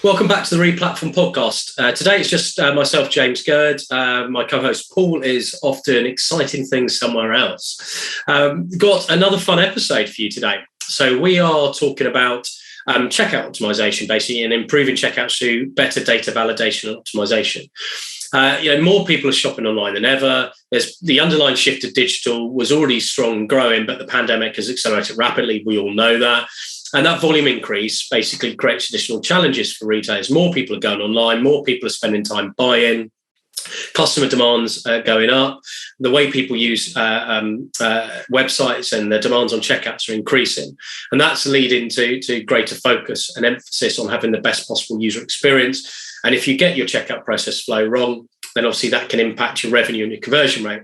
Welcome back to the Replatform podcast. Today it's just myself, James Gerd. My co-host Paul is off doing exciting things somewhere else. Got another fun episode for you today. So we are talking about checkout optimization, basically, and improving checkouts through better data validation and optimization. More people are shopping online than ever. There's the underlying shift to digital was already strong and growing, but the pandemic has accelerated rapidly. We all know that. And that volume increase basically creates additional challenges for retailers. More people are going online, more people are spending time buying, customer demands going up. The way people use websites and the demands on checkouts are increasing. And that's leading to greater focus and emphasis on having the best possible user experience. And if you get your checkout process flow wrong, then obviously that can impact your revenue and your conversion rate.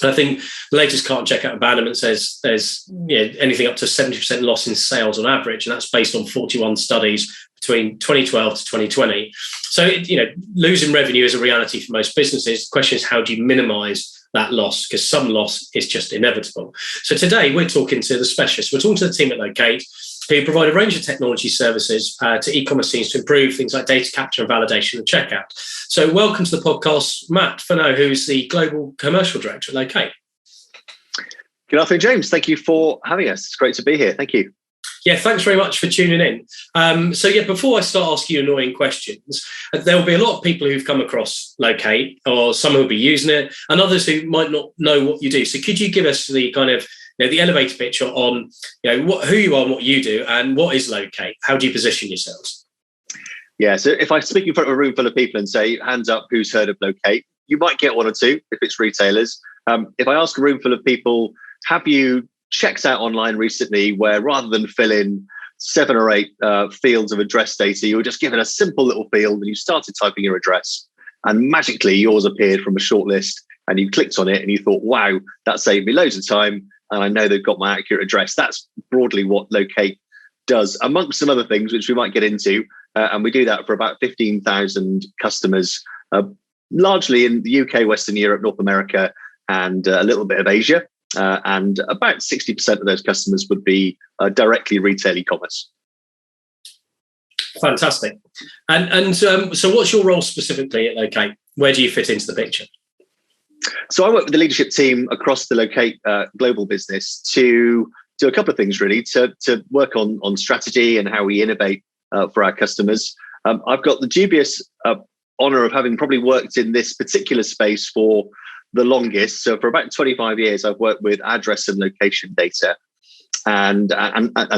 And I think the latest Cart and Checkout Abandonment says there's anything up to 70% loss in sales on average, and that's based on 41 studies between 2012 to 2020. So, losing revenue is a reality for most businesses. The question is, how do you minimize that loss? Because some loss is just inevitable. So today we're talking to the specialists. We're talking to the team at Locate, who provide a range of technology services to e-commerce teams to improve things like data capture and validation and checkout. So welcome to the podcast, Matt Furneaux, who's the Global Commercial Director at Locate. Good afternoon, James. Thank you for having us. It's great to be here. Thank you. Yeah, thanks very much for tuning in. Before I start asking you annoying questions, there will be a lot of people who've come across Locate, or some who will be using it, and others who might not know what you do. So could you give us the kind of the elevator pitch on who you are and what you do, and what is Locate? How do you position yourselves? Yeah, so if I speak in front of a room full of people and say, hands up, who's heard of Locate? You might get one or two if it's retailers. If I ask a room full of people, have you checked out online recently where rather than fill in 7 or 8 fields of address data, you were just given a simple little field and you started typing your address and magically yours appeared from a short list and you clicked on it and you thought, wow, that saved me loads of time. And I know they've got my accurate address. That's broadly what Locate does, amongst some other things, which we might get into. And we do that for about 15,000 customers, largely in the UK, Western Europe, North America, and a little bit of Asia. And about 60% of those customers would be directly retail e-commerce. Fantastic. So what's your role specifically at Locate? Where do you fit into the picture? So I work with the leadership team across the Locate global business to do a couple of things, really, to work on strategy and how we innovate for our customers. I've got the dubious honor of having probably worked in this particular space for the longest. So for about 25 years, I've worked with address and location data and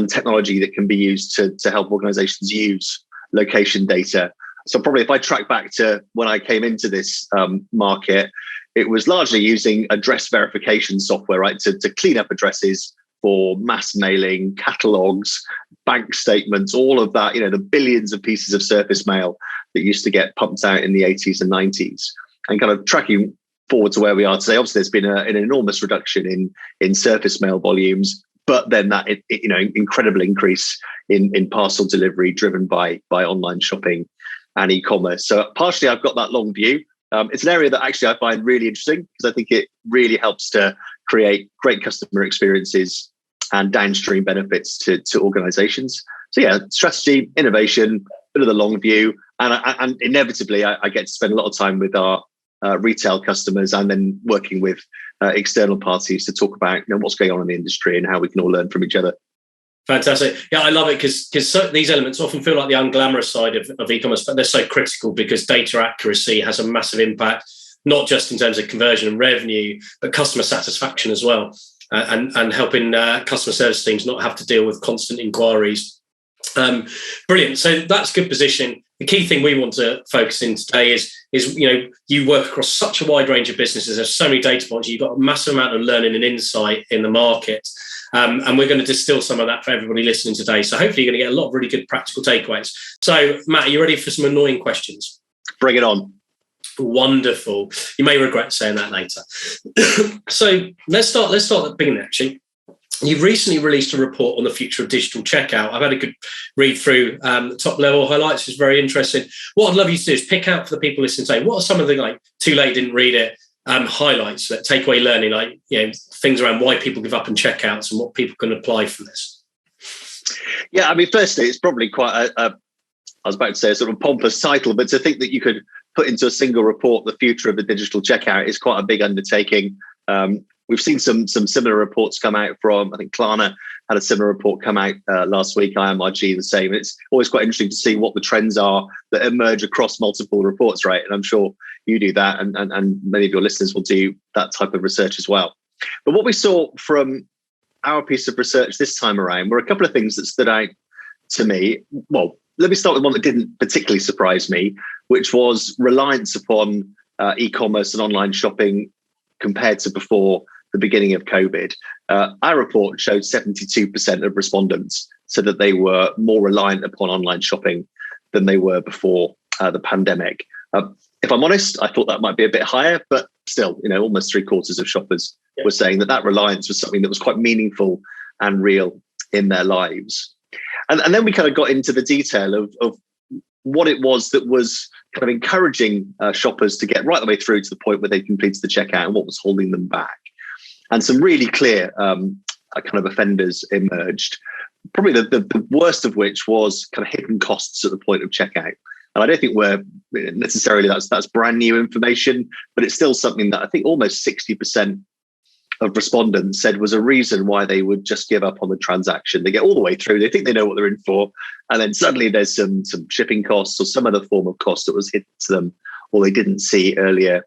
technology that can be used to help organizations use location data. So probably if I track back to when I came into this market, it was largely using address verification software, right, to clean up addresses for mass mailing, catalogs, bank statements, all of that, the billions of pieces of surface mail that used to get pumped out in the 80s and 90s. And kind of tracking forward to where we are today, obviously there's been an enormous reduction in surface mail volumes, but then that incredible increase in parcel delivery driven by online shopping and e-commerce. So partially I've got that long view. It's an area that actually I find really interesting because I think it really helps to create great customer experiences and downstream benefits to organizations. So yeah, strategy, innovation, bit of the long view, and inevitably I get to spend a lot of time with our retail customers and then working with external parties to talk about what's going on in the industry and how we can all learn from each other. Fantastic. Yeah, I love it because these elements often feel like the unglamorous side of e-commerce, but they're so critical because data accuracy has a massive impact, not just in terms of conversion and revenue, but customer satisfaction as well, and helping customer service teams not have to deal with constant inquiries. Brilliant. So that's good position. The key thing we want to focus in today is you work across such a wide range of businesses. There's so many data points. You've got a massive amount of learning and insight in the market. And we're going to distill some of that for everybody listening today. So hopefully you're going to get a lot of really good practical takeaways. So Matt, are you ready for some annoying questions? Bring it on. Wonderful. You may regret saying that later. So let's start at the beginning, actually. You've recently released a report on the future of digital checkout. I've had a good read through the top level highlights. It's very interesting. What I'd love you to do is pick out for the people listening today, what are some of the too late, didn't read it, highlights, that takeaway learning, things around why people give up on checkouts and what people can apply from this? Yeah, I mean, firstly, it's probably quite I was about to say a sort of pompous title, but to think that you could put into a single report the future of the digital checkout is quite a big undertaking. We've seen some similar reports come out from, I think Klarna had a similar report come out last week, IMRG the same. It's always quite interesting to see what the trends are that emerge across multiple reports, right? And I'm sure you do that, and many of your listeners will do that type of research as well. But what we saw from our piece of research this time around were a couple of things that stood out to me. Well, let me start with one that didn't particularly surprise me, which was reliance upon e-commerce and online shopping compared to before the beginning of COVID. Our report showed 72% of respondents said that they were more reliant upon online shopping than they were before the pandemic. If I'm honest, I thought that might be a bit higher, but still, almost 3/4 of shoppers were saying that reliance was something that was quite meaningful and real in their lives. And then we kind of got into the detail of what it was that was kind of encouraging shoppers to get right the way through to the point where they completed the checkout and what was holding them back. And some really clear kind of offenders emerged. Probably the worst of which was kind of hidden costs at the point of checkout. And I don't think we're necessarily that's brand new information, but it's still something that I think almost 60% of respondents said was a reason why they would just give up on the transaction. They get all the way through, they think they know what they're in for, and then suddenly there's some shipping costs or some other form of cost that was hidden to them or they didn't see earlier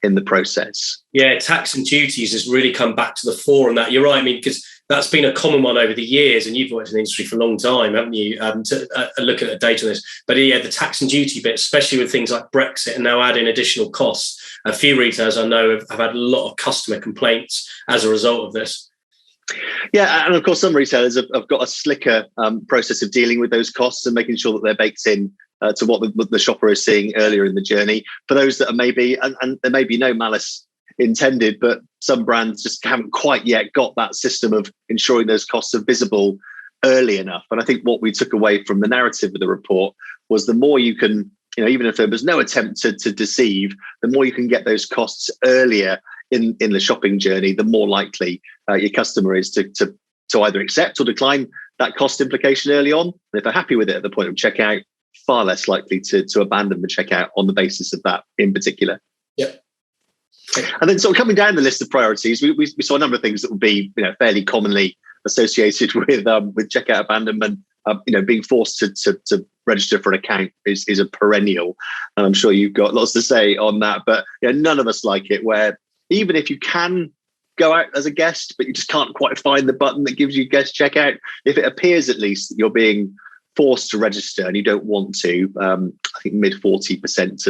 in the process. Yeah, tax and duties has really come back to the fore on that. You're right. I mean, because that's been a common one over the years, and you've worked in the industry for a long time, haven't you, to look at the data on this. But yeah, the tax and duty bit, especially with things like Brexit and now adding additional costs. A few retailers I know have had a lot of customer complaints as a result of this. Yeah, and of course, some retailers have got a slicker process of dealing with those costs and making sure that they're baked in to what the shopper is seeing earlier in the journey. For those that are maybe, and there may be no malice intended, but some brands just haven't quite yet got that system of ensuring those costs are visible early enough. And I think what we took away from the narrative of the report was the more you can, even if there was no attempt to deceive, the more you can get those costs earlier in the shopping journey, the more likely your customer is to either accept or decline that cost implication early on. And if they're happy with it at the point of checkout, far less likely to abandon the checkout on the basis of that in particular. Yep. And then sort of coming down the list of priorities, we saw a number of things that would be fairly commonly associated with checkout abandonment. Being forced to register for an account is a perennial, and I'm sure you've got lots to say on that. But none of us like it, where even if you can go out as a guest, but you just can't quite find the button that gives you guest checkout, if it appears at least that you're being forced to register and you don't want to, I think mid 40%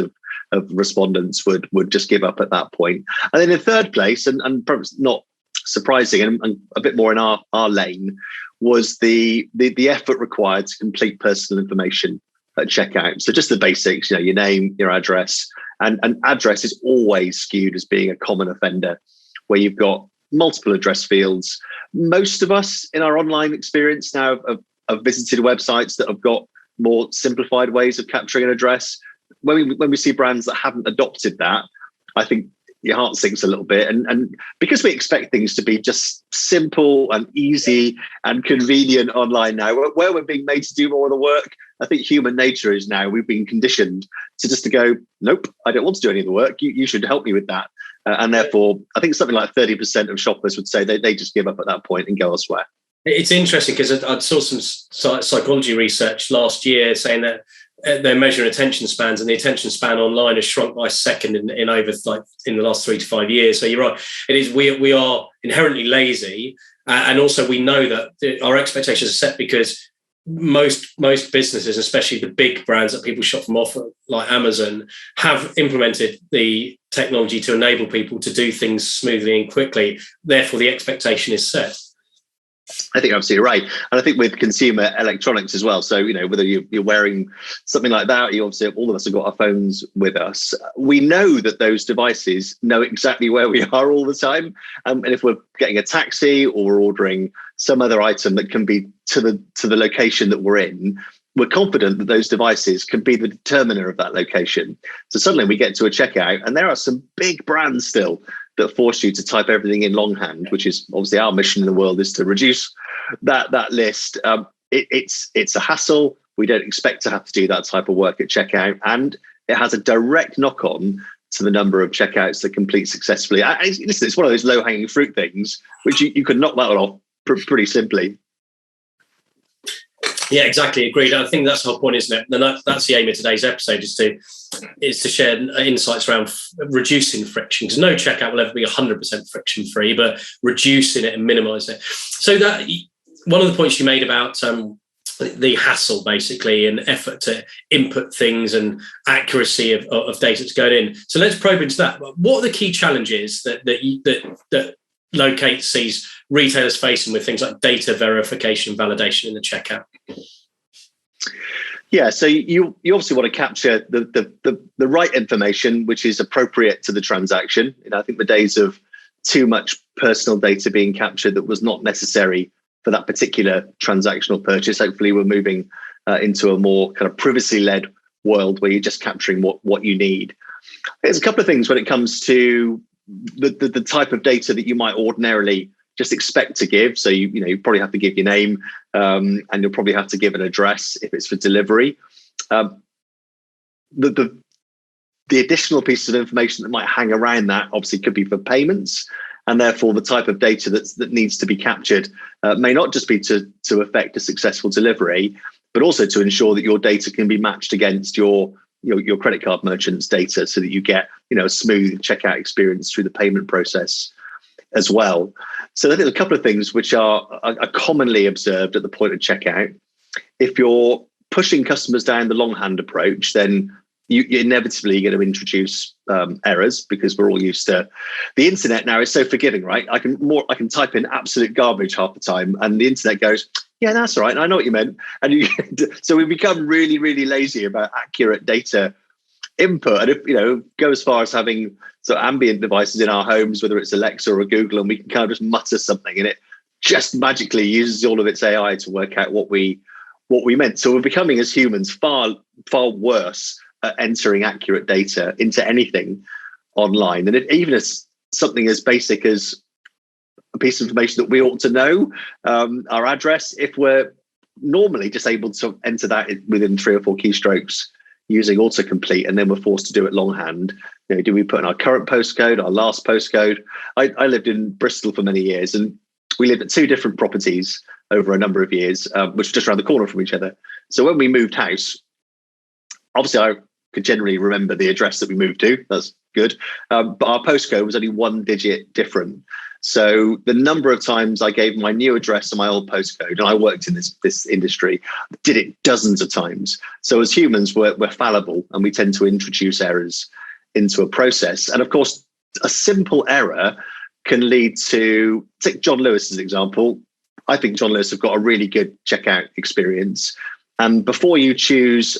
of respondents would just give up at that point. And then in third place, and perhaps not surprising and a bit more in our lane, was the effort required to complete personal information at checkout. So just the basics, your name, your address, and address is always skewed as being a common offender, where you've got multiple address fields. Most of us in our online experience now have visited websites that have got more simplified ways of capturing an address. When we see brands that haven't adopted that, I think your heart sinks a little bit. And because we expect things to be just simple and easy and convenient online now, where we're being made to do more of the work, I think human nature is now we've been conditioned to go, nope, I don't want to do any of the work. You should help me with that. And therefore, I think something like 30% of shoppers would say they just give up at that point and go elsewhere. It's interesting because I saw some psychology research last year saying that they're measuring attention spans, and the attention span online has shrunk by a second in over in the last 3 to 5 years. So you're right. It is we are inherently lazy, and also we know that our expectations are set because most businesses, especially the big brands that people shop from often, like Amazon, have implemented the technology to enable people to do things smoothly and quickly. Therefore, the expectation is set. I think you're absolutely right. And I think with consumer electronics as well. So, whether you're wearing something like that, you obviously, all of us have got our phones with us. We know that those devices know exactly where we are all the time. And if we're getting a taxi or we're ordering some other item that can be to the location that we're in, we're confident that those devices can be the determiner of that location. So suddenly we get to a checkout, and there are some big brands still that force you to type everything in longhand, which is obviously our mission in the world, is to reduce that list. It's a hassle. We don't expect to have to do that type of work at checkout. And it has a direct knock-on to the number of checkouts that complete successfully. Listen, it's one of those low-hanging fruit things, which you could knock that one off pretty simply. Yeah, exactly. Agreed. I think that's the whole point, isn't it? And that's the aim of today's episode, is to share insights around reducing friction, because no checkout will ever be 100% friction free, but reducing it and minimizing it. So that one of the points you made about the hassle, basically, and effort to input things and accuracy of data that's going in. So let's probe into that. What are the key challenges that Locate sees retailers facing with things like data verification and validation in the checkout? Yeah, so you obviously want to capture the right information, which is appropriate to the transaction. I think the days of too much personal data being captured that was not necessary for that particular transactional purchase. Hopefully, we're moving into a more kind of privacy-led world where you're just capturing what you need. There's a couple of things when it comes to the type of data that you might ordinarily just expect to give. So you probably have to give your name, and you'll probably have to give an address if it's for delivery. The additional pieces of information that might hang around that obviously could be for payments, and therefore the type of data that needs to be captured may not just be to affect a successful delivery, but also to ensure that your data can be matched against your credit card merchant's data, so that you get a smooth checkout experience through the payment process as well. So there's a couple of things which are commonly observed at the point of checkout. If you're pushing customers down the longhand approach, then you're inevitably going to introduce errors, because we're all used to the internet now is so forgiving, right? I can type in absolute garbage half the time, and the internet goes, yeah, that's all right, I know what you meant. And so we become really, really lazy about accurate data input. And if go as far as having sort of ambient devices in our homes, whether it's Alexa or Google, and we can kind of just mutter something, and it just magically uses all of its AI to work out what we meant. So we're becoming, as humans, far worse at entering accurate data into anything online. And even as something as basic as a piece of information that we ought to know, our address, if we're normally just able to enter that within 3 or 4 keystrokes using autocomplete, and then we're forced to do it longhand. Do we put in our current postcode, our last postcode? I lived in Bristol for many years, and we lived at 2 different properties over a number of years, which were just around the corner from each other. So when we moved house, obviously I could generally remember the address that we moved to. That's good. But our postcode was only 1 digit different. So the number of times I gave my new address and my old postcode, and I worked in this industry, did it dozens of times. So as humans, we're fallible, and we tend to introduce errors into a process. And of course, a simple error can lead to, take John Lewis as an example. I think John Lewis have got a really good checkout experience. And before you choose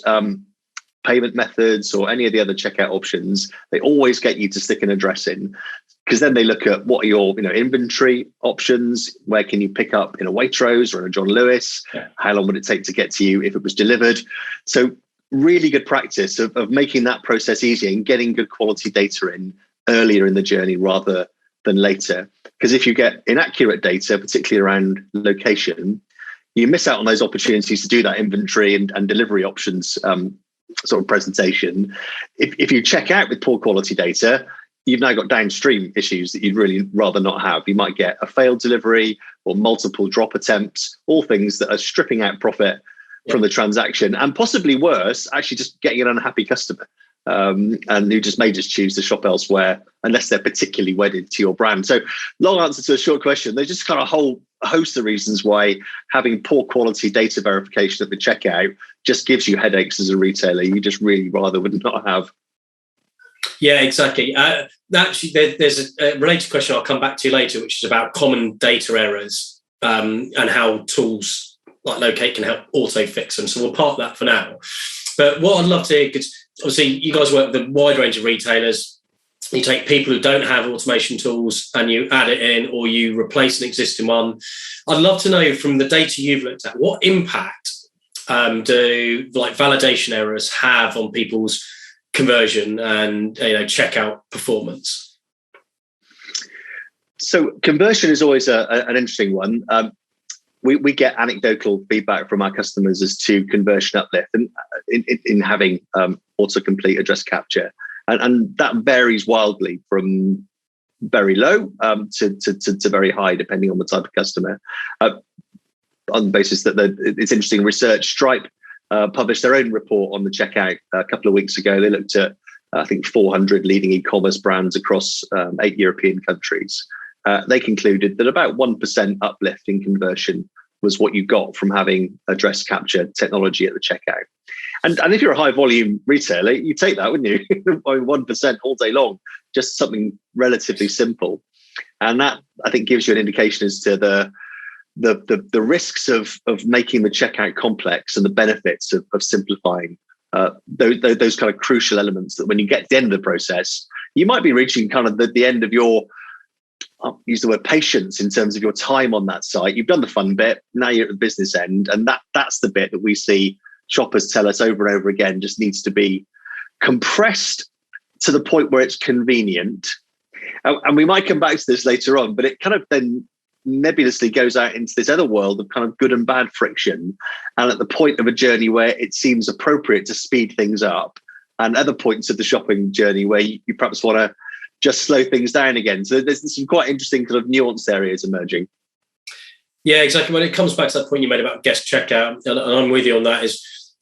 payment methods or any of the other checkout options, they always get you to stick an address in, because then they look at what are your inventory options, where can you pick up in a Waitrose or in a John Lewis, how long would it take to get to you if it was delivered. So really good practice of making that process easier and getting good quality data in earlier in the journey rather than later. Because if you get inaccurate data, particularly around location, you miss out on those opportunities to do that inventory and delivery options sort of presentation. If you check out with poor quality data, you've now got downstream issues that you'd really rather not have. You might get a failed delivery or multiple drop attempts, all things that are stripping out profit from the transaction, and possibly worse, actually just getting an unhappy customer and who may choose to shop elsewhere unless they're particularly wedded to your brand. So long answer to a short question. There's just kind of a whole host of reasons why having poor quality data verification at the checkout just gives you headaches as a retailer you just really rather would not have. Yeah, exactly. Actually, there's a related question I'll come back to later, which is about common data errors and how tools like Locate can help auto fix them. So we'll park that for now. But what I'd love to hear, because obviously you guys work with a wide range of retailers. You take people who don't have automation tools and you add it in, or you replace an existing one. I'd love to know, from the data you've looked at, what impact do validation errors have on people's conversion and checkout performance? So conversion is always an interesting one. we get anecdotal feedback from our customers as to conversion uplift and in having autocomplete address capture, and that varies wildly from very low to very high, depending on the type of customer. On the basis that it's interesting research, Stripe published their own report on the checkout a couple of weeks ago. They looked at I think 400 leading e-commerce brands across 8 European countries. They concluded that about 1% uplift in conversion was what you got from having address capture technology at the checkout. And if you're a high volume retailer, you take that, wouldn't you? 1% all day long, just something relatively simple. And that, I think, gives you an indication as to the risks of making the checkout complex and the benefits of simplifying those kind of crucial elements that when you get to the end of the process, you might be reaching kind of the end of your, I'll use the word patience in terms of your time on that site. You've done the fun bit, now you're at the business end. And that's the bit that we see shoppers tell us over and over again just needs to be compressed to the point where it's convenient. And we might come back to this later on, but it kind of then nebulously goes out into this other world of kind of good and bad friction. And at the point of a journey where it seems appropriate to speed things up, and other points of the shopping journey where you perhaps want to just slow things down again. So there's some quite interesting kind of nuanced areas emerging. Yeah, exactly. When it comes back to that point you made about guest checkout, and I'm with you on that,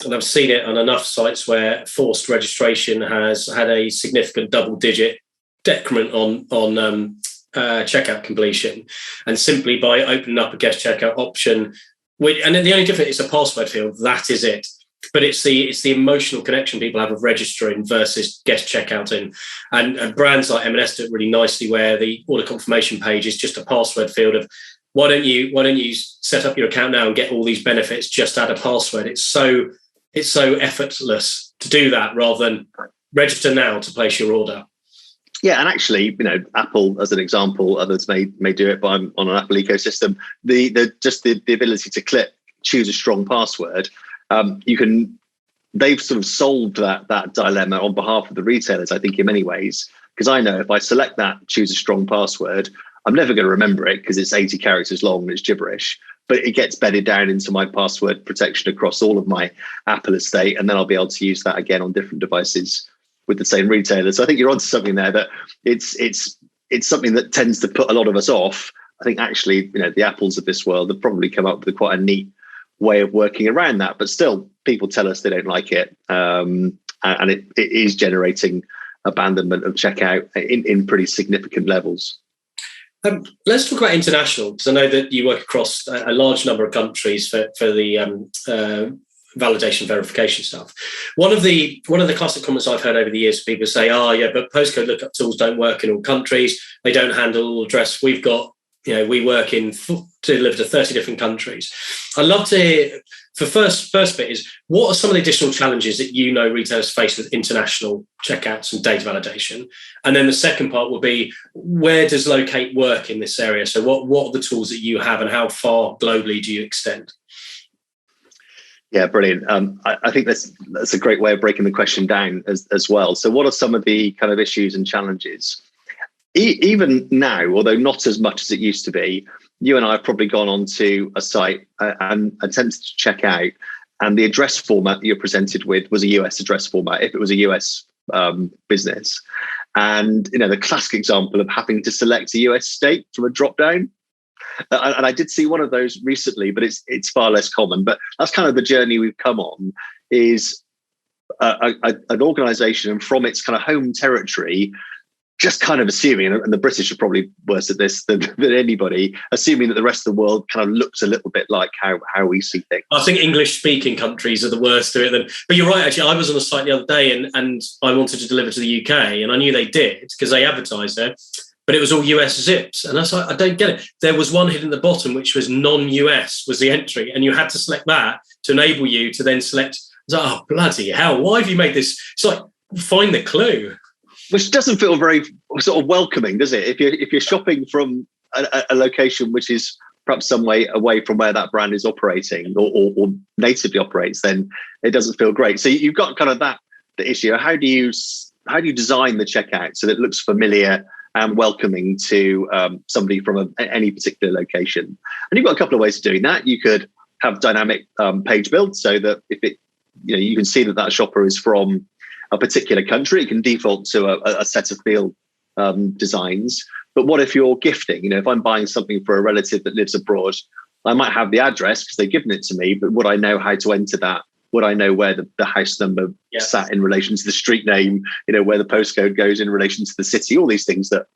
and I've seen it on enough sites where forced registration has had a significant double-digit decrement on checkout completion, and simply by opening up a guest checkout option, and then the only difference is a password field. That is it. But it's the emotional connection people have of registering versus guest checkouting, and brands like M&S do it really nicely, where the order confirmation page is just a password field of why don't you set up your account now and get all these benefits? Just add a password. It's so effortless to do that rather than register now to place your order. Yeah, and actually, Apple as an example, others may do it, but I'm on an Apple ecosystem. The ability to click choose a strong password. They've sort of solved that dilemma on behalf of the retailers, I think, in many ways, because I know if I select that choose a strong password, I'm never going to remember it because it's 80 characters long and it's gibberish, but it gets bedded down into my password protection across all of my Apple estate, and then I'll be able to use that again on different devices with the same retailer. So I think you're onto something there, that it's something that tends to put a lot of us off. I think actually, the Apples of this world have probably come up with quite a neat way of working around that, but still people tell us they don't like it, and it is generating abandonment of checkout in pretty significant levels. Let's talk about international, because I know that you work across a large number of countries for the validation verification stuff. One of the classic comments I've heard over the years, people say, but postcode lookup tools don't work in all countries, they don't handle all address. We've got, we work to deliver to 30 different countries. I'd love to hear, for first bit is, what are some of the additional challenges that retailers face with international checkouts and data validation? And then the second part will be, where does Locate work in this area? So what are the tools that you have and how far globally do you extend? Yeah, brilliant. I think that's a great way of breaking the question down as well. So what are some of the kind of issues and challenges? Even now, although not as much as it used to be, you and I have probably gone onto a site and attempted to check out, and the address format that you're presented with was a US address format, if it was a US business. And, the classic example of having to select a US state from a drop-down. And I did see one of those recently, but it's far less common. But that's kind of the journey we've come on, is an organization, and from its kind of home territory, just kind of assuming, and the British are probably worse at this than anybody, assuming that the rest of the world kind of looks a little bit like how we see things. I think English-speaking countries are the worst to it. But you're right, actually. I was on a site the other day and I wanted to deliver to the UK, and I knew they did because they advertised there, but it was all US zips. And I was like, I don't get it. There was one hidden at the bottom, which was non-US was the entry, and you had to select that to enable you to then select. I was like, oh, bloody hell, why have you made this? It's like, find the clue. Which doesn't feel very sort of welcoming, does it? If you're shopping from a location which is perhaps some way away from where that brand is operating or natively operates, then it doesn't feel great. So you've got kind of the issue. How do you design the checkout so that it looks familiar and welcoming to somebody from any particular location. And you've got a couple of ways of doing that. You could have dynamic page build, so that if it, you can see that shopper is from a particular country, it can default to a set of field designs. But what if you're gifting? If I'm buying something for a relative that lives abroad, I might have the address because they've given it to me, but would I know how to enter that? Would I know where the house number sat in relation to the street name? Where the postcode goes in relation to the city? All these things that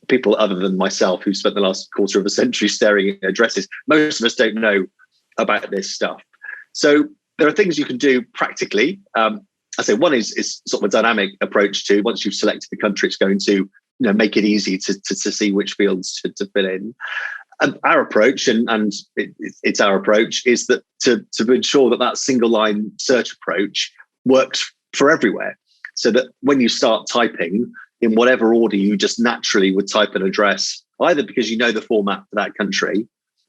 people other than myself, who spent the last quarter of a century staring at addresses, most of us don't know about this stuff. So there are things you can do practically. I say one is sort of a dynamic approach to, once you've selected the country, it's going to make it easy to see which fields to fill in. And our approach, and it's our approach, is that to ensure that single line search approach works for everywhere, so that when you start typing, in whatever order you just naturally would type an address, either because you know the format for that country,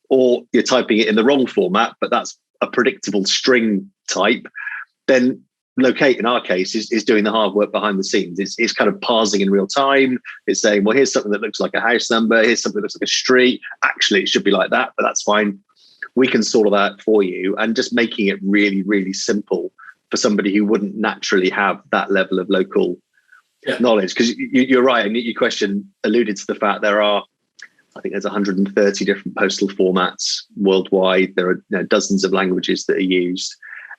or you're typing it in the wrong format, but that's a predictable string type, then Locate, in our case, is doing the hard work behind the scenes. It's kind of parsing in real time. It's saying, well, here's something that looks like a house number. Here's something that looks like a street. Actually, it should be like that, but that's fine. We can sort of that for you, and just making it really, really simple for somebody who wouldn't naturally have that level of local knowledge. Because you're right, and your question alluded to the fact I think there's 130 different postal formats worldwide. There are dozens of languages that are used.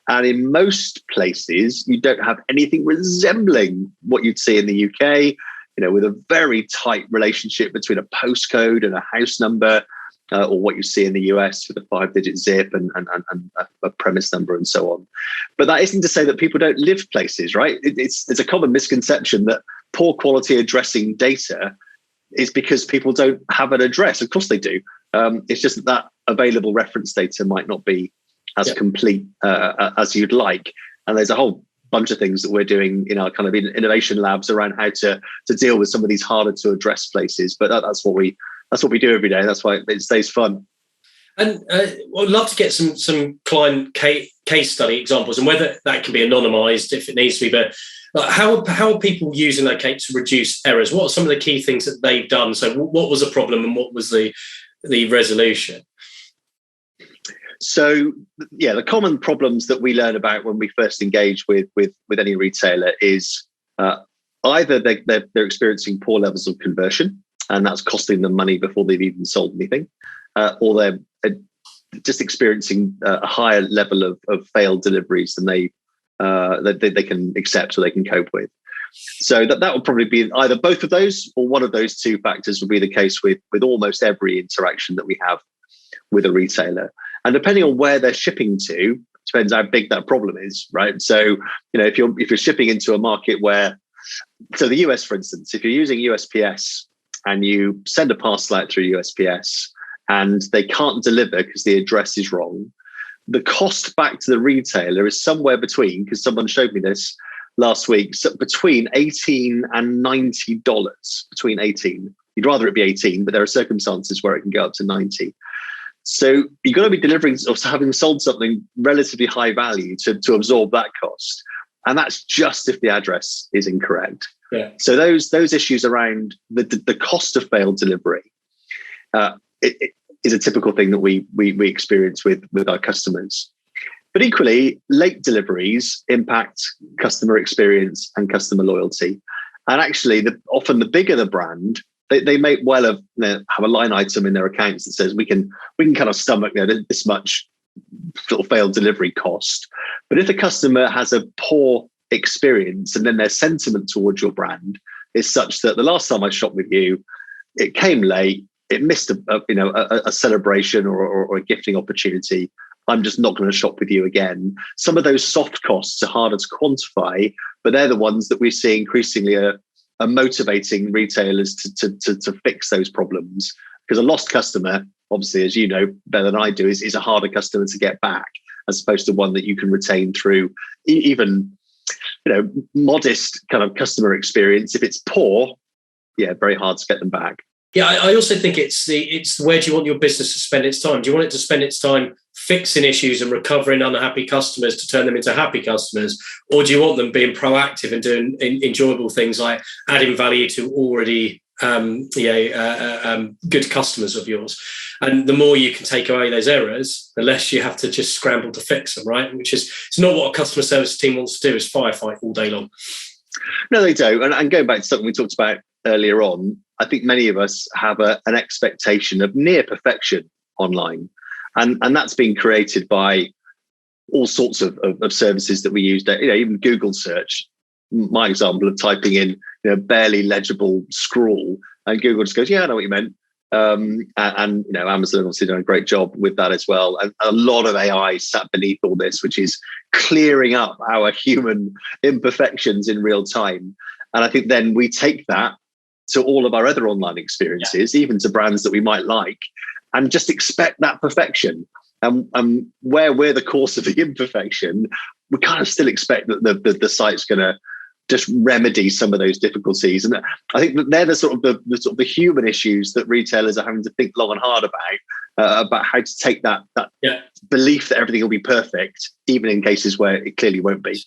And in most places, you don't have anything resembling what you'd see in the UK, with a very tight relationship between a postcode and a house number, or what you see in the US with a 5-digit zip and a premise number and so on. But that isn't to say that people don't live places, right? It's a common misconception that poor quality addressing data is because people don't have an address. Of course they do. It's just that available reference data might not be as complete as you'd like. And there's a whole bunch of things that we're doing in our kind of innovation labs around how to deal with some of these harder to address places. But that's what we do every day. That's why it stays fun. And I'd love to get some client case study examples, and whether that can be anonymized if it needs to be. But how are people using Locate to reduce errors? What are some of the key things that they've done? So what was the problem and what was the resolution? So, the common problems that we learn about when we first engage with any retailer is either they're experiencing poor levels of conversion, and that's costing them money before they've even sold anything, or they're just experiencing a higher level of failed deliveries than they can accept or they can cope with. So that would probably be either both of those, or one of those two factors would be the case with almost every interaction that we have with a retailer. And depending on where they're shipping to, depends how big that problem is, right? So, if you're shipping into a market where, so the US, for instance, if you're using USPS and you send a parcel out through USPS and they can't deliver because the address is wrong, the cost back to the retailer is somewhere between, because someone showed me this last week, between $18 and $90. Between 18, you'd rather it be 18, but there are circumstances where it can go up to 90. So you've got to be delivering or having sold something relatively high value to absorb that cost. And that's just if the address is incorrect. Yeah. So those issues around the cost of failed delivery it is a typical thing that we experience with our customers. But equally, late deliveries impact customer experience and customer loyalty. And actually, often the bigger the brand, they may well have a line item in their accounts that says we can kind of stomach this much sort of failed delivery cost. But if the customer has a poor experience and then their sentiment towards your brand is such that the last time I shopped with you, it came late, it missed a celebration or a gifting opportunity, I'm just not going to shop with you again. Some of those soft costs are harder to quantify, but they're the ones that we see increasingly are motivating retailers to fix those problems. Because a lost customer, obviously, as you know better than I do, is a harder customer to get back, as opposed to one that you can retain through even modest kind of customer experience. If it's poor, very hard to get them back. Yeah, I also think it's where do you want your business to spend its time? Do you want it to spend its time fixing issues and recovering unhappy customers to turn them into happy customers? Or do you want them being proactive and doing enjoyable things like adding value to already good customers of yours? And the more you can take away those errors, the less you have to just scramble to fix them, right? Which is, it's not what a customer service team wants to do, is firefight all day long. No, they don't. And going back to something we talked about earlier on, I think many of us have an expectation of near perfection online. And that's been created by all sorts of services that we use. Even Google search, my example of typing in barely legible scrawl, and Google just goes, yeah, I know what you meant. And Amazon obviously done a great job with that as well. And a lot of AI sat beneath all this, which is clearing up our human imperfections in real time. And I think then we take that to all of our other online experiences, even to brands that we might like, and just expect that perfection. And where we're the cause of the imperfection, we kind of still expect that the site's going to just remedy some of those difficulties. And I think that they're the sort of the human issues that retailers are having to think long and hard about how to take that belief that everything will be perfect, even in cases where it clearly won't be.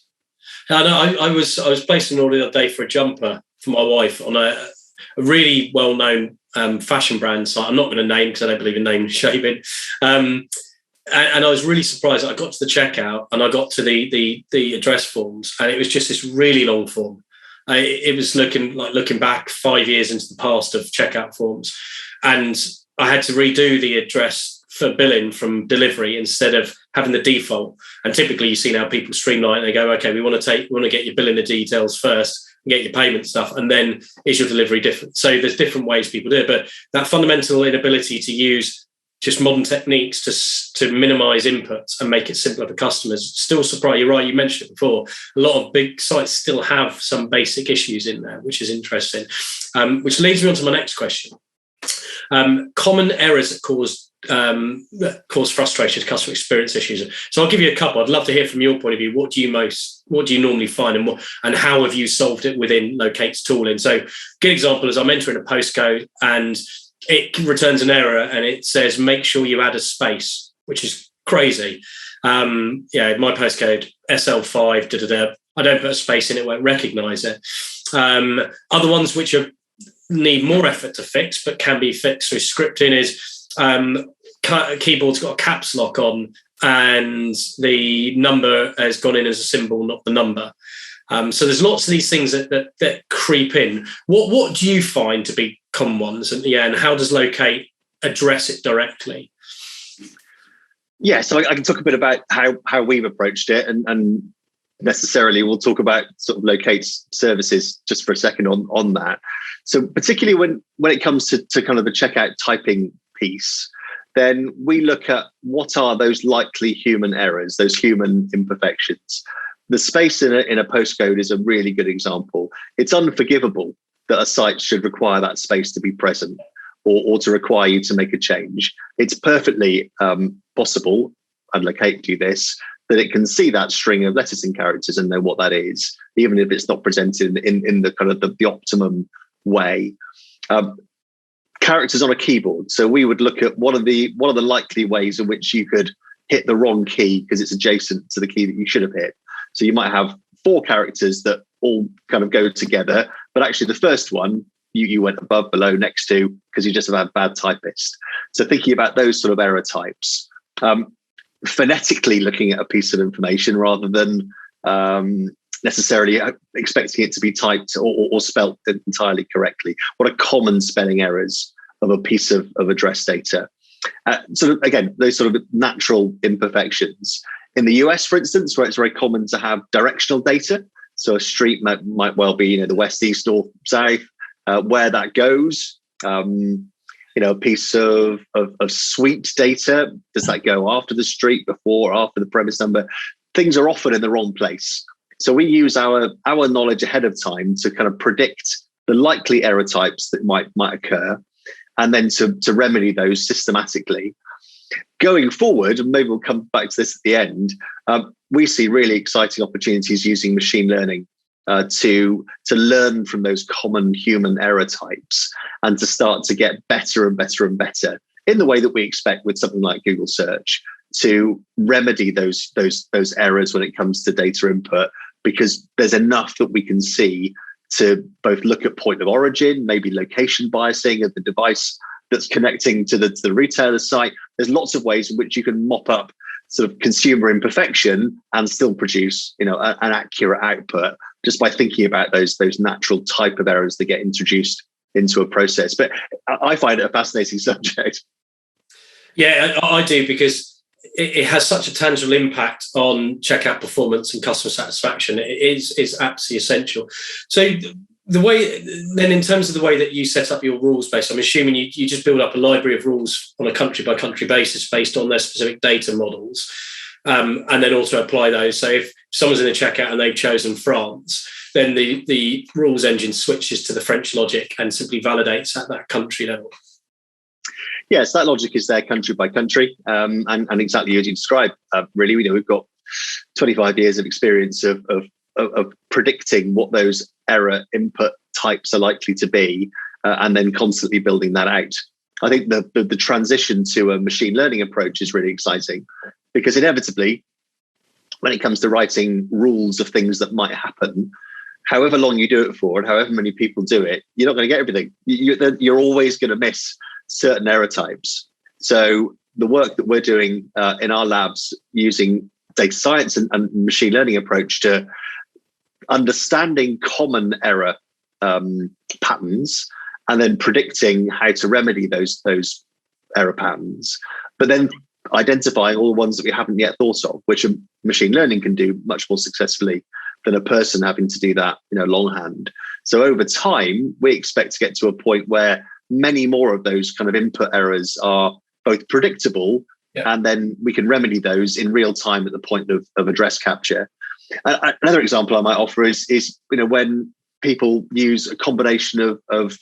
I was placing an order the other day for a jumper for my wife on a really well-known fashion brand site. I'm not going to name because I don't believe in name shaming. And I was really surprised that I got to the checkout and I got to the address forms, and it was just this really long form. It was looking back 5 years into the past of checkout forms, and I had to redo the address for billing from delivery instead of having the default. And typically, you see now people streamline. They go, okay, we want to get your billing the details first, and get your payment stuff, and then is your delivery different? So there's different ways people do it, but that fundamental inability to use just modern techniques to minimize inputs and make it simpler for customers. Still surprised. You're right. You mentioned it before. A lot of big sites still have some basic issues in there, which is interesting. Which leads me on to my next question. Common errors that cause frustration, customer experience issues. So I'll give you a couple. I'd love to hear from your point of view. What do you normally find, and how have you solved it within Locate's tooling? So good example is I'm entering a postcode and it returns an error and it says, make sure you add a space, which is crazy. My postcode SL5, I don't put a space in, it won't recognize it. Other ones which need more effort to fix, but can be fixed through scripting is keyboard's got a caps lock on and the number has gone in as a symbol, not the number. So there's lots of these things that creep in. What do you find to be common ones, and how does Locate address it directly? Yeah, so I can talk a bit about how we've approached it, and necessarily we'll talk about sort of Locate's services just for a second on that. So particularly when it comes to kind of the checkout typing piece, then we look at what are those likely human errors, those human imperfections. The space in a postcode is a really good example. It's unforgivable that a site should require that space to be present or to require you to make a change. It's perfectly possible, and Locate do this, that it can see that string of letters and characters and know what that is, even if it's not presented in the kind of the optimum way. Characters on a keyboard. So we would look at what are the likely ways in which you could hit the wrong key because it's adjacent to the key that you should have hit. So you might have 4 characters that all kind of go together, but actually the first one you went above, below, next to, because you just have had bad typist. So thinking about those sort of error types, phonetically looking at a piece of information rather than necessarily expecting it to be typed or spelt entirely correctly. What are common spelling errors of a piece of address data? Sort of, again, those sort of natural imperfections. In the US, for instance, where it's very common to have directional data, so a street might well be, the west, east, north, south, where that goes. A piece of suite data, does that go after the street, before, or after the premise number? Things are often in the wrong place. So we use our knowledge ahead of time to kind of predict the likely error types that might occur, and then to remedy those systematically. Going forward, and maybe we'll come back to this at the end, we see really exciting opportunities using machine learning to learn from those common human error types and to start to get better and better and better in the way that we expect with something like Google search. to remedy those errors when it comes to data input, because there's enough that we can see to both look at point of origin, maybe location biasing of the device that's connecting to the retailer site. There's lots of ways in which you can mop up sort of consumer imperfection and still produce, an accurate output just by thinking about those natural type of errors that get introduced into a process. But I find it a fascinating subject. Yeah, I do, because it has such a tangible impact on checkout performance and customer satisfaction. It's absolutely essential. So the way, then, in terms of the way that you set up your rules base, I'm assuming you just build up a library of rules on a country by country basis based on their specific data models, and then also apply those. So if someone's in the checkout and they've chosen France, then the rules engine switches to the French logic and simply validates at that country level. Yes, that logic is there country by country, and exactly as you described. Really, we've got 25 years of experience of predicting what those error input types are likely to be, and then constantly building that out. I think the transition to a machine learning approach is really exciting, because inevitably, when it comes to writing rules of things that might happen, however long you do it for and however many people do it, you're not going to get everything. You're always going to miss certain error types. So the work that we're doing in our labs using data science and machine learning approach to understanding common error patterns and then predicting how to remedy those error patterns, but then identifying all the ones that we haven't yet thought of, which machine learning can do much more successfully than a person having to do that, longhand. So over time, we expect to get to a point where many more of those kind of input errors are both predictable, and then we can remedy those in real time at the point of address capture. Another example I might offer is when people use a combination of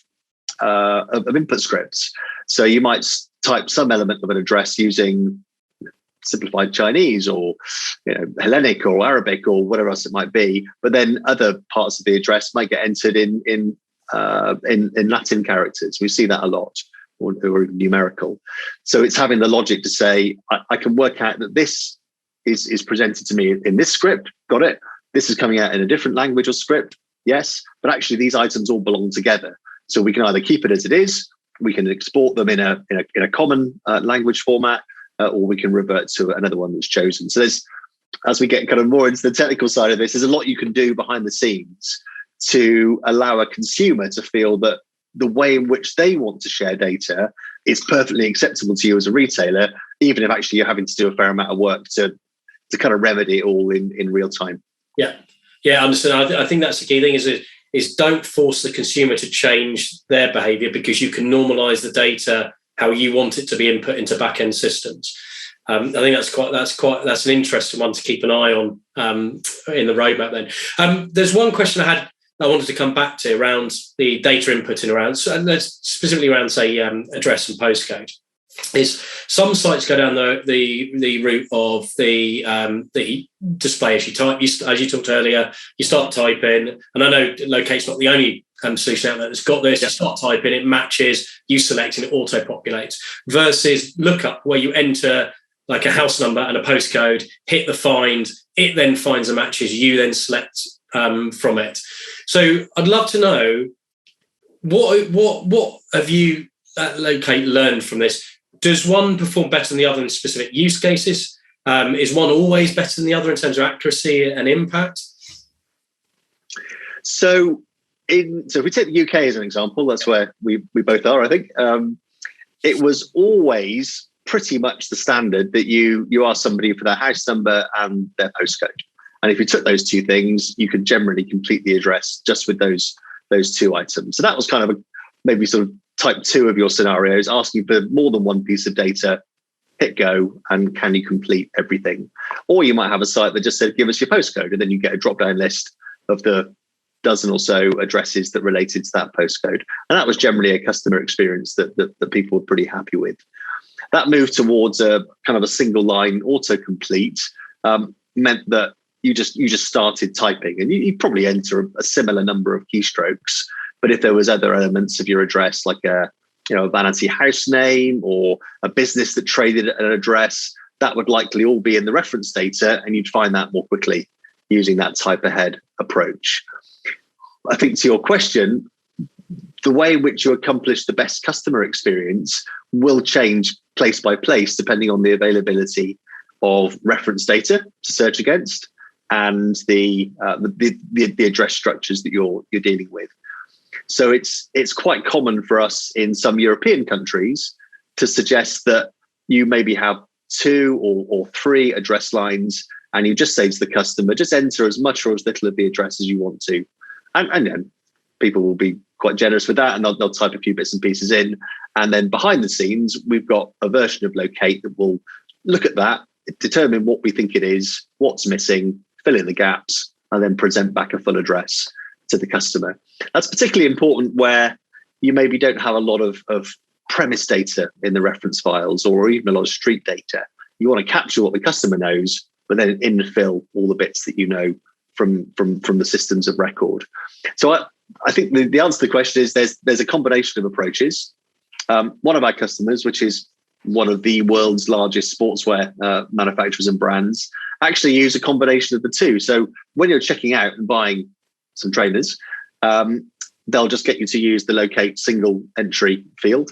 input scripts. So you might type some element of an address using simplified Chinese or Hellenic or Arabic or whatever else it might be, but then other parts of the address might get entered in Latin characters. We see that a lot, or numerical. So it's having the logic to say, I can work out that this is presented to me in this script. Got it. This is coming out in a different language or script. Yes, but actually these items all belong together. So we can either keep it as it is, we can export them in a common language format, or we can revert to another one that's chosen. So as we get kind of more into the technical side of this, there's a lot you can do behind the scenes to allow a consumer to feel that the way in which they want to share data is perfectly acceptable to you as a retailer, even if actually you're having to do a fair amount of work to kind of remedy it all in real time. Yeah, I understand. I think that's the key thing is don't force the consumer to change their behavior, because you can normalize the data how you want it to be input into back-end systems. I think that's an interesting one to keep an eye on in the roadmap. Then there's one question I wanted to come back to around the data inputting around, so let's specifically around, say, address and postcode. Is some sites go down the route of the display as you type. As you talked earlier, you start typing, and I know Locate's not the only solution out there that's got this. You start typing, it matches, you select, and it auto-populates. Versus lookup, where you enter like a house number and a postcode, hit the find, it then finds the matches, you then select from it. So I'd love to know what have you at Locate learned from this? Does one perform better than the other in specific use cases? Is one always better than the other in terms of accuracy and impact? So if we take the UK as an example, that's where we both are, I think. It was always pretty much the standard that you ask somebody for their house number and their postcode. And if you took those two things, you could generally complete the address just with those two items. So that was kind of maybe sort of type 2 of your scenarios, asking for more than one piece of data, hit go, and can you complete everything? Or you might have a site that just said, give us your postcode, and then you get a drop-down list of the dozen or so addresses that related to that postcode. And that was generally a customer experience that people were pretty happy with. That move towards a kind of a single line autocomplete meant that you just started typing, and you probably enter a similar number of keystrokes. But if there was other elements of your address, like a vanity house name or a business that traded at an address, that would likely all be in the reference data, and you'd find that more quickly using that type ahead approach. I think to your question, the way in which you accomplish the best customer experience will change place by place depending on the availability of reference data to search against and the address structures that you're dealing with. So it's quite common for us in some European countries to suggest that you maybe have 2 or 3 address lines, and you just say to the customer, just enter as much or as little of the address as you want to. And then people will be quite generous with that, and they'll type a few bits and pieces in. And then behind the scenes, we've got a version of Locate that will look at that, determine what we think it is, what's missing, fill in the gaps, and then present back a full address to the customer. That's particularly important where you maybe don't have a lot of premise data in the reference files, or even a lot of street data. You want to capture what the customer knows, but then infill all the bits that you know from the systems of record. So I think the answer to the question is there's a combination of approaches. One of our customers, which is one of the world's largest sportswear manufacturers and brands, actually use a combination of the two. So when you're checking out and buying some trainers, they'll just get you to use the Locate single entry field,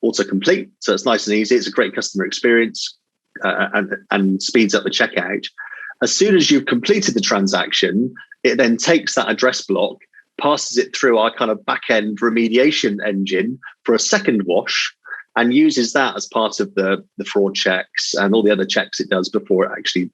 autocomplete. So it's nice and easy. It's a great customer experience and speeds up the checkout. As soon as you've completed the transaction, it then takes that address block, passes it through our kind of back-end remediation engine for a second wash, and uses that as part of the fraud checks and all the other checks it does before it actually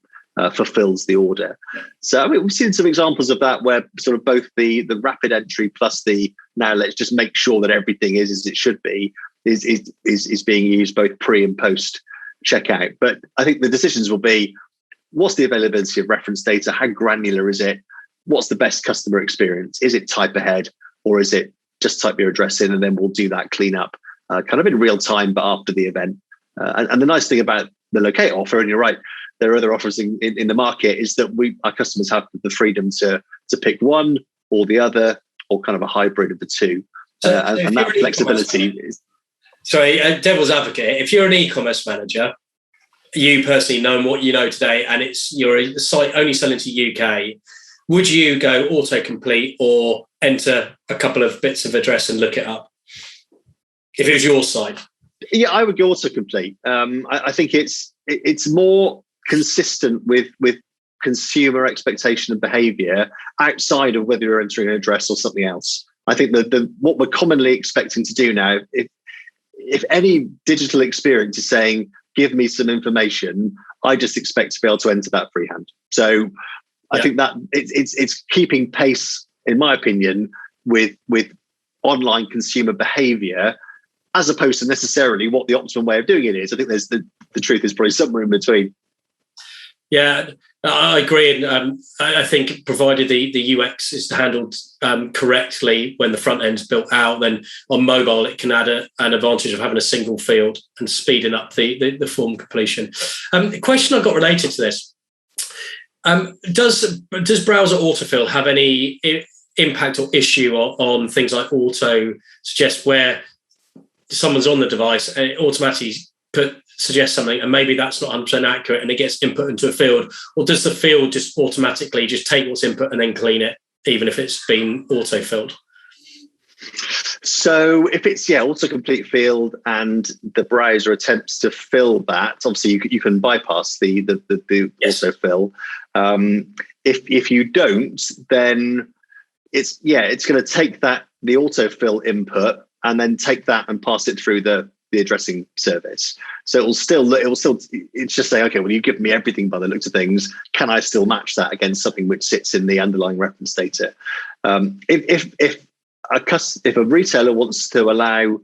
fulfills the order. So I mean, we've seen some examples of that where sort of both the rapid entry plus the now let's just make sure that everything is as it should be is being used both pre and post checkout. But I think the decisions will be, what's the availability of reference data? How granular is it? What's the best customer experience? Is it type ahead, or is it just type your address in and then we'll do that cleanup kind of in real time, but after the event? And the nice thing about the Locate offer, and you're right, there are other offers in the market, is that our customers have the freedom to pick one or the other, or kind of a hybrid of the two. And that flexibility is... Sorry, devil's advocate, if you're an e-commerce manager, you personally know what you know today, and you're a site only selling to UK, would you go autocomplete or enter a couple of bits of address and look it up if it was your site? Yeah, I would go autocomplete. I think it's more consistent with consumer expectation and behaviour outside of whether you're entering an address or something else. I think that what we're commonly expecting to do now, if any digital experience is saying, give me some information, I just expect to be able to enter that freehand. So I think that it's keeping pace, in my opinion, with online consumer behaviour, as opposed to necessarily what the optimum way of doing it is. I think there's the truth is probably somewhere in between. Yeah, I agree. And I think provided the UX is handled correctly when the front end's built out, then on mobile it can add an advantage of having a single field and speeding up the form completion. The question I've got related to this, does browser autofill have any impact or issue on things like auto suggest, where someone's on the device and it automatically suggests something and maybe that's not 100% accurate and it gets input into a field? Or does the field just automatically just take what's input and then clean it, even if it's been auto-filled? So if it's autocomplete field and the browser attempts to fill that, obviously you can bypass the autofill. If you don't, then it's going to take the autofill input and then take that and pass it through the addressing service. So it will still it's just saying, okay, well, you've given me everything by the looks of things. Can I still match that against something which sits in the underlying reference data? If a retailer wants to allow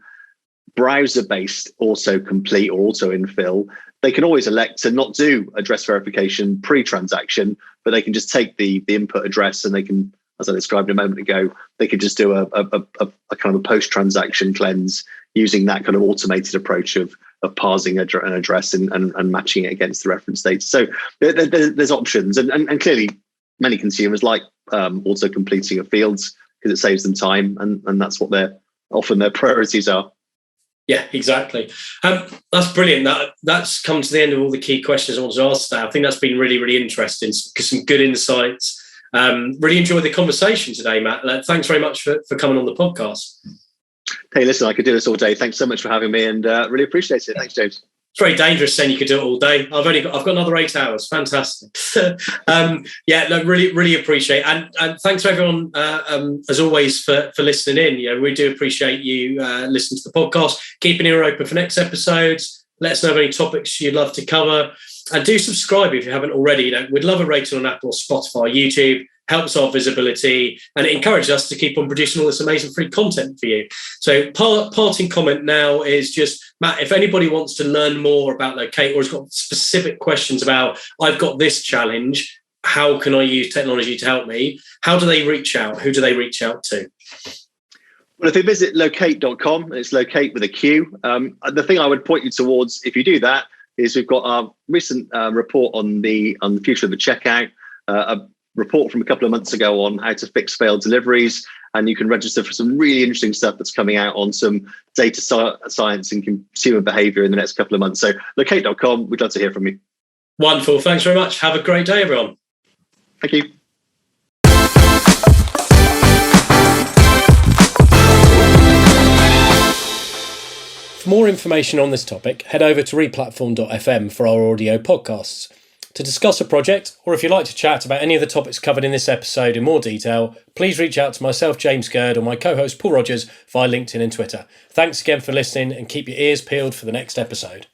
browser-based autocomplete or auto-infill, they can always elect to not do address verification pre-transaction, but they can just take the input address and they can, as I described a moment ago, they could just do a kind of a post-transaction cleanse using that kind of automated approach of parsing an address and matching it against the reference data. So there's options, and clearly many consumers like auto-completing of fields because it saves them time, and that's what often their priorities are. Yeah, exactly. That's brilliant. That's come to the end of all the key questions I wanted to ask today. I think that's been really, really interesting. Some good insights. Really enjoyed the conversation today, Matt. Thanks very much for coming on the podcast. Hey, listen, I could do this all day. Thanks so much for having me, and really appreciate it. Thanks, James. It's very dangerous saying you could do it all day. I've got another 8 hours. Fantastic. Really, really appreciate it. And thanks to everyone, as always, for listening in. We do appreciate you listening to the podcast. Keep an ear open for next episodes. Let us know of any topics you'd love to cover. And do subscribe if you haven't already. We'd love a rating on Apple or Spotify, YouTube. Helps our visibility, and it encourages us to keep on producing all this amazing free content for you. So parting comment now is just, Matt, if anybody wants to learn more about Locate or has got specific questions about, I've got this challenge, how can I use technology to help me? How do they reach out? Who do they reach out to? Well, if they visit locate.com, it's locate with a Q. The thing I would point you towards, if you do that, is we've got our recent report on the future of the checkout, a report from a couple of months ago on how to fix failed deliveries, and you can register for some really interesting stuff that's coming out on some data science and consumer behavior in the next couple of months. So locate.com, we'd love to hear from you. Wonderful. Thanks very much. Have a great day, everyone. Thank you. For more information on this topic, head over to replatform.fm for our audio podcasts. To discuss a project, or if you'd like to chat about any of the topics covered in this episode in more detail, please reach out to myself, James Gurd, or my co-host Paul Rogers via LinkedIn and Twitter. Thanks again for listening, and keep your ears peeled for the next episode.